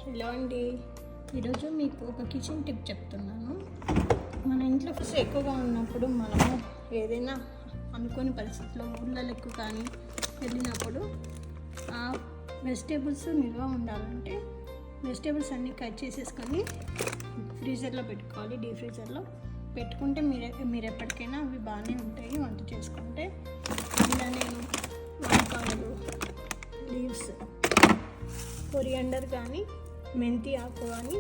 Hello అండి, ఈరోజు మీకు ఒక కిచెన్ టిప్ చెప్తున్నాను. మన ఇంట్లో ఫస్ట్ ఎక్కువగా ఉన్నప్పుడు మనము ఏదైనా అనుకోని పరిస్థితుల్లో ఊళ్ళకు కానీ వెళ్ళినప్పుడు ఆ వెజిటేబుల్స్ నిల్వ ఉండాలంటే వెజిటేబుల్స్ అన్నీ కట్ చేసేసుకొని ఫ్రీజర్లో పెట్టుకోవాలి. డీప్ ఫ్రీజర్లో పెట్టుకుంటే మీరు ఎప్పటికైనా అవి బాగానే ఉంటాయి వంట చేసుకుంటే. ఇలా నేను వంకాయలు లీవ్స్, కొరియాండర్ కానీ మెంతి ఆకు కానీ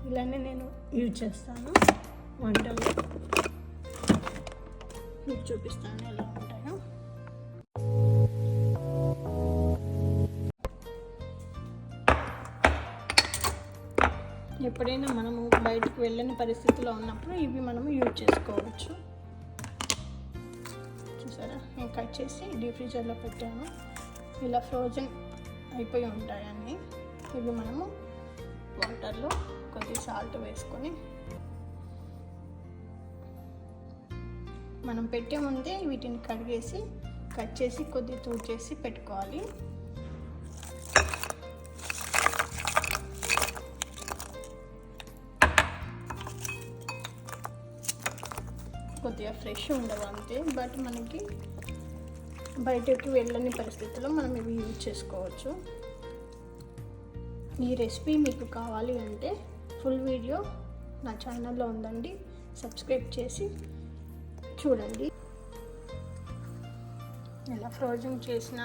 ఇలానే నేను యూజ్ చేస్తాను వంటల్లో. మీకు చూపిస్తాను ఎలా ఉంటాయో. ఎప్పుడైనా మనము బయటకు వెళ్ళని పరిస్థితిలో ఉన్నప్పుడు ఇవి మనము యూజ్ చేసుకోవచ్చు. చూసారా, నేను కట్ చేసి డీప్ ఫ్రీజర్లో పెట్టాను. ఇలా ఫ్రోజన్ అయిపోయి ఉంటాయని ఇవి మనము వాటర్లో కొద్దిగా సాల్ట్ వేసుకొని మనం పెట్టే ముందే వీటిని కడిగేసి కట్ చేసి కొద్దిగా తూడ్చేసి పెట్టుకోవాలి. కొద్దిగా ఫ్రెష్ ఉండవు అంతే, బట్ మనకి బయటకు వెళ్ళని పరిస్థితుల్లో మనం ఇవి యూజ్ చేసుకోవచ్చు. ఈ రెసిపీ మీకు కావాలి అంటే ఫుల్ వీడియో నా ఛానల్లో ఉందండి, సబ్స్క్రైబ్ చేసి చూడండి. ఇలా ఫ్రోజన్ చేసిన